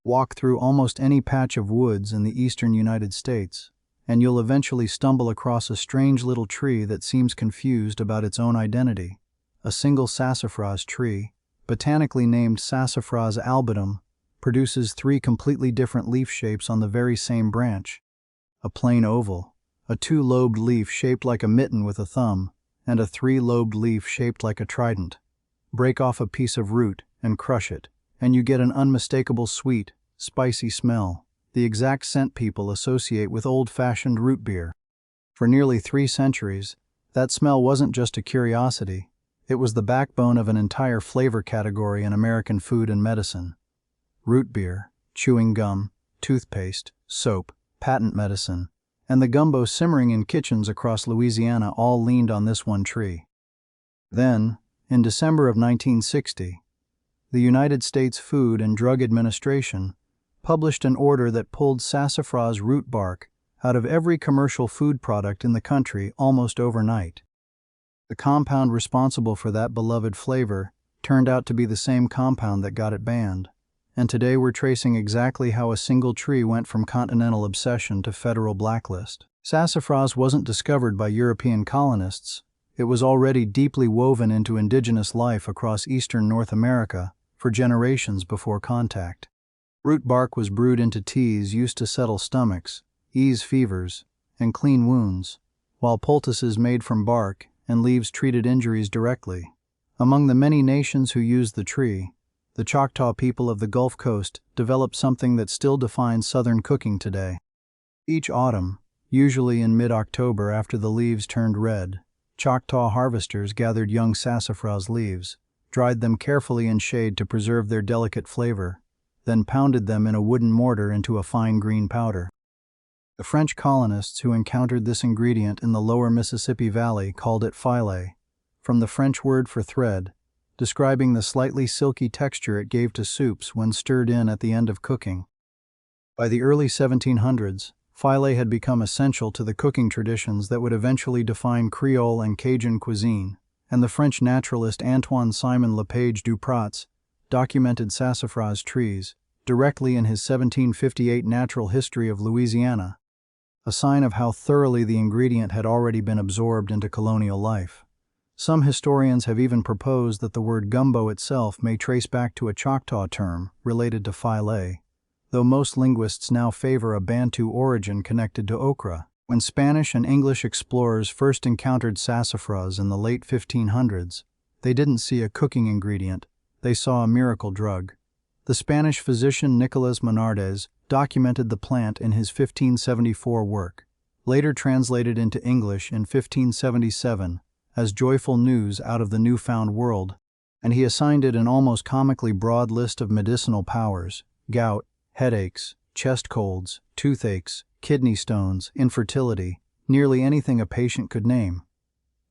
Walk through almost any patch of woods in the eastern United States, and you'll eventually stumble across a strange little tree that seems confused about its own identity. A single sassafras tree, botanically named Sassafras albutum, produces three completely different leaf shapes on the very same branch. A plain oval, a two-lobed leaf shaped like a mitten with a thumb, and a three-lobed leaf shaped like a trident. Break off a piece of root and crush it, and you get an unmistakable sweet, spicy smell, the exact scent people associate with old-fashioned root beer. For nearly 3 centuries, that smell wasn't just a curiosity, it was the backbone of an entire flavor category in American food and medicine. Root beer, chewing gum, toothpaste, soap, patent medicine, and the gumbo simmering in kitchens across Louisiana all leaned on this one tree. Then, in December of 1960, the United States Food and Drug Administration published an order that pulled sassafras root bark out of every commercial food product in the country almost overnight. The compound responsible for that beloved flavor turned out to be the same compound that got it banned, and today we're tracing exactly how a single tree went from continental obsession to federal blacklist. Sassafras wasn't discovered by European colonists. It was already deeply woven into indigenous life across eastern North America for generations before contact. Root bark was brewed into teas used to settle stomachs, ease fevers, and clean wounds, while poultices made from bark and leaves treated injuries directly. Among the many nations who used the tree, the Choctaw people of the Gulf Coast developed something that still defines Southern cooking today. Each autumn, usually in mid-October after the leaves turned red, Choctaw harvesters gathered young sassafras leaves, dried them carefully in shade to preserve their delicate flavor, then pounded them in a wooden mortar into a fine green powder. The French colonists who encountered this ingredient in the lower Mississippi Valley called it filé, from the French word for thread, describing the slightly silky texture it gave to soups when stirred in at the end of cooking. By the early 1700s, filé had become essential to the cooking traditions that would eventually define Creole and Cajun cuisine, and the French naturalist Antoine-Simon Lepage Dupratz documented sassafras trees directly in his 1758 Natural History of Louisiana, a sign of how thoroughly the ingredient had already been absorbed into colonial life. Some historians have even proposed that the word gumbo itself may trace back to a Choctaw term related to filé, though most linguists now favor a Bantu origin connected to okra. When Spanish and English explorers first encountered sassafras in the late 1500s, they didn't see a cooking ingredient, they saw a miracle drug. The Spanish physician Nicolas Menardez documented the plant in his 1574 work, later translated into English in 1577 as Joyful News Out of the Newfound World, and he assigned it an almost comically broad list of medicinal powers: gout, headaches, chest colds, toothaches, kidney stones, infertility, nearly anything a patient could name.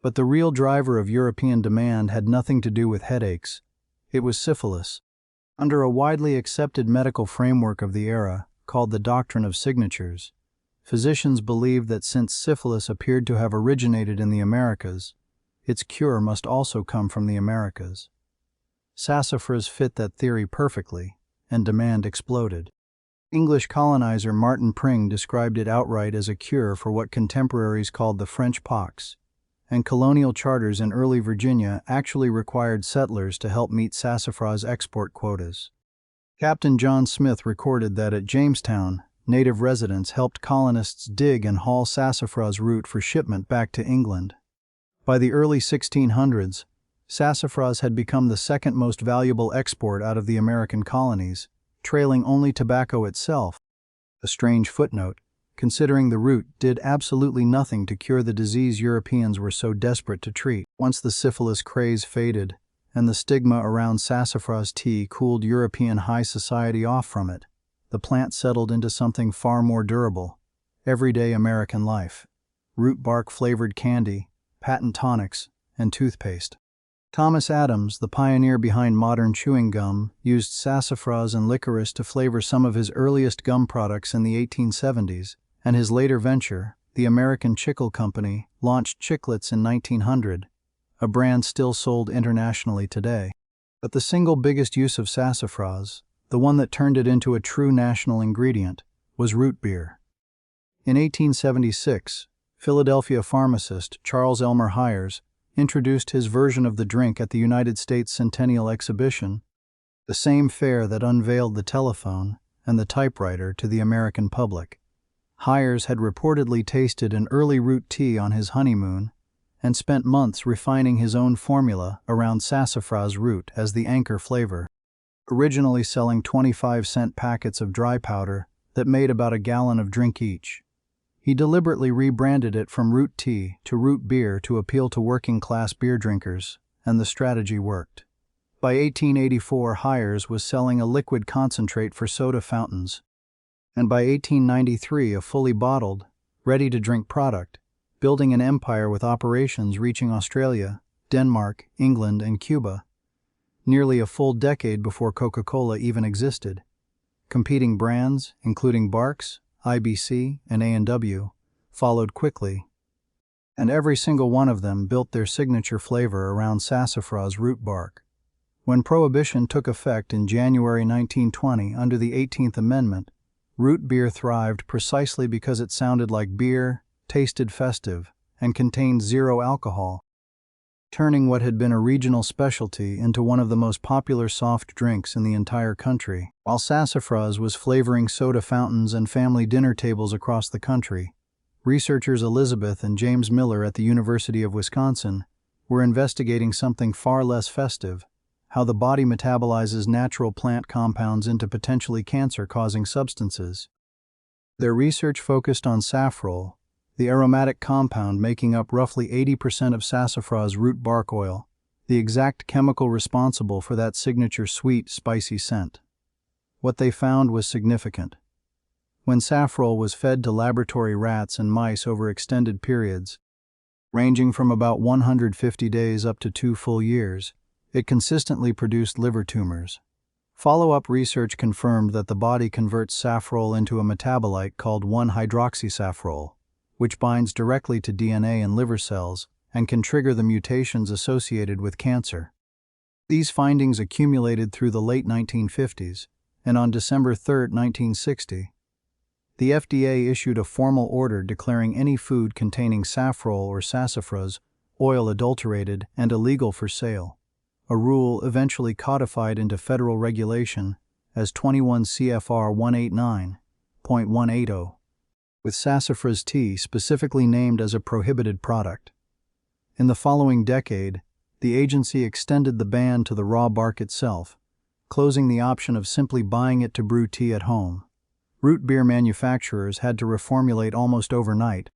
But the real driver of European demand had nothing to do with headaches. It was syphilis. Under a widely accepted medical framework of the era, called the doctrine of signatures, physicians believed that since syphilis appeared to have originated in the Americas, its cure must also come from the Americas. Sassafras fit that theory perfectly, and demand exploded. English colonizer Martin Pring described it outright as a cure for what contemporaries called the French pox, and colonial charters in early Virginia actually required settlers to help meet sassafras export quotas. Captain John Smith recorded that at Jamestown, native residents helped colonists dig and haul sassafras root for shipment back to England. By the early 1600s, sassafras had become the second most valuable export out of the American colonies, trailing only tobacco itself. A strange footnote, considering the root did absolutely nothing to cure the disease Europeans were so desperate to treat. Once the syphilis craze faded, and the stigma around sassafras tea cooled European high society off from it, the plant settled into something far more durable: everyday American life. Root bark-flavored candy, patent tonics, and toothpaste. Thomas Adams, the pioneer behind modern chewing gum, used sassafras and licorice to flavor some of his earliest gum products in the 1870s, and his later venture, the American Chicle Company, launched Chiclets in 1900, a brand still sold internationally today. But the single biggest use of sassafras, the one that turned it into a true national ingredient, was root beer. In 1876, Philadelphia pharmacist Charles Elmer Hyers introduced his version of the drink at the United States Centennial Exhibition, the same fair that unveiled the telephone and the typewriter to the American public. Hyers had reportedly tasted an early root tea on his honeymoon and spent months refining his own formula around sassafras root as the anchor flavor, originally selling 25-cent packets of dry powder that made about a gallon of drink each. He deliberately rebranded it from root tea to root beer to appeal to working-class beer drinkers, and the strategy worked. By 1884, Hyers was selling a liquid concentrate for soda fountains, and by 1893 a fully bottled, ready-to-drink product, building an empire with operations reaching Australia, Denmark, England, and Cuba, nearly a full decade before Coca-Cola even existed. Competing brands, including Barq's, IBC, and A&W, followed quickly, and every single one of them built their signature flavor around sassafras root bark. When Prohibition took effect in January 1920 under the 18th Amendment, root beer thrived precisely because it sounded like beer, tasted festive, and contained zero alcohol, turning what had been a regional specialty into one of the most popular soft drinks in the entire country. While sassafras was flavoring soda fountains and family dinner tables across the country, researchers Elizabeth and James Miller at the University of Wisconsin were investigating something far less festive: how the body metabolizes natural plant compounds into potentially cancer-causing substances. Their research focused on safrole, the aromatic compound making up roughly 80% of sassafras root bark oil, the exact chemical responsible for that signature sweet, spicy scent. What they found was significant. When safrole was fed to laboratory rats and mice over extended periods, ranging from about 150 days up to 2 full years, it consistently produced liver tumors. Follow-up research confirmed that the body converts safrole into a metabolite called 1-hydroxysafrole, which binds directly to DNA in liver cells and can trigger the mutations associated with cancer. These findings accumulated through the late 1950s, and on December 3, 1960, the FDA issued a formal order declaring any food containing safrole or sassafras oil adulterated and illegal for sale, a rule eventually codified into federal regulation as 21 CFR 189.180. With sassafras tea specifically named as a prohibited product. In the following decade, the agency extended the ban to the raw bark itself, closing the option of simply buying it to brew tea at home. Root beer manufacturers had to reformulate almost overnight,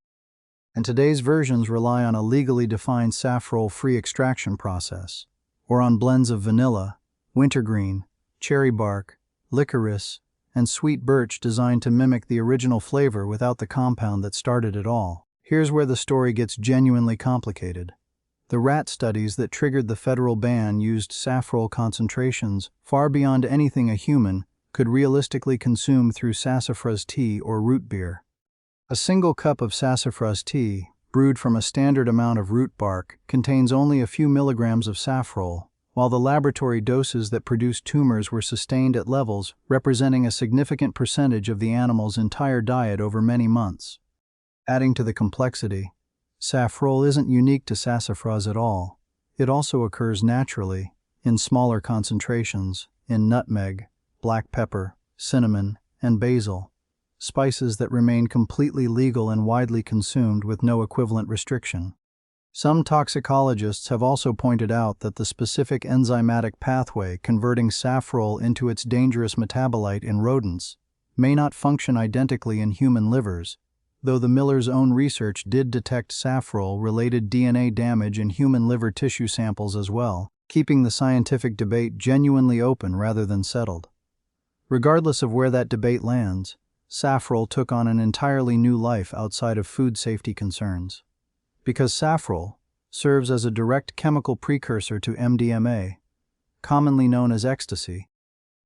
and today's versions rely on a legally defined safrole-free extraction process, or on blends of vanilla, wintergreen, cherry bark, licorice, and sweet birch designed to mimic the original flavor without the compound that started it all. Here's where the story gets genuinely complicated. The rat studies that triggered the federal ban used safrole concentrations far beyond anything a human could realistically consume through sassafras tea or root beer. A single cup of sassafras tea, brewed from a standard amount of root bark, contains only a few milligrams of safrole, while the laboratory doses that produced tumors were sustained at levels representing a significant percentage of the animal's entire diet over many months. Adding to the complexity, safrole isn't unique to sassafras at all. It also occurs naturally, in smaller concentrations, in nutmeg, black pepper, cinnamon, and basil, spices that remain completely legal and widely consumed with no equivalent restriction. Some toxicologists have also pointed out that the specific enzymatic pathway converting safrole into its dangerous metabolite in rodents may not function identically in human livers, though the Miller's own research did detect safrole-related DNA damage in human liver tissue samples as well, keeping the scientific debate genuinely open rather than settled. Regardless of where that debate lands, safrole took on an entirely new life outside of food safety concerns. Because safrole serves as a direct chemical precursor to MDMA, commonly known as ecstasy,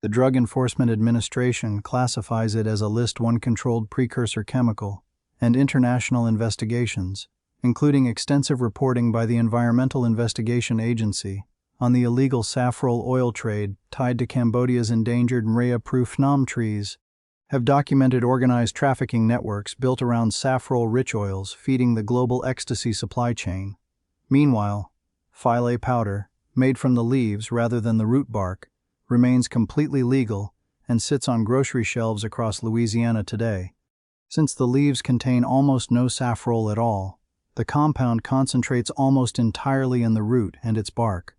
the Drug Enforcement Administration classifies it as a List 1 controlled precursor chemical, and international investigations, including extensive reporting by the Environmental Investigation Agency, on the illegal safrole oil trade tied to Cambodia's endangered Mrea-proof Nam trees, have documented organized trafficking networks built around safrole-rich oils feeding the global ecstasy supply chain. Meanwhile, filé powder, made from the leaves rather than the root bark, remains completely legal and sits on grocery shelves across Louisiana today. Since the leaves contain almost no safrole at all, the compound concentrates almost entirely in the root and its bark.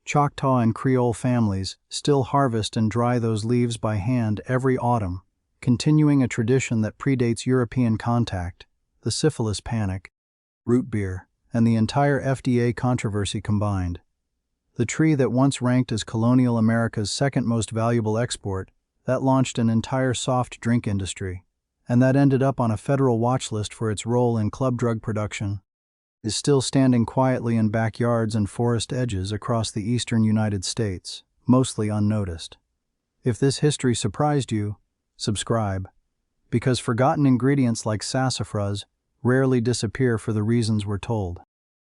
Choctaw and Creole families still harvest and dry those leaves by hand every autumn, continuing a tradition that predates European contact, the syphilis panic, root beer, and the entire FDA controversy combined. The tree that once ranked as colonial America's second most valuable export, that launched an entire soft drink industry, and that ended up on a federal watch list for its role in club drug production, is still standing quietly in backyards and forest edges across the eastern United States, mostly unnoticed. If this history surprised you, subscribe, because forgotten ingredients like sassafras rarely disappear for the reasons we're told.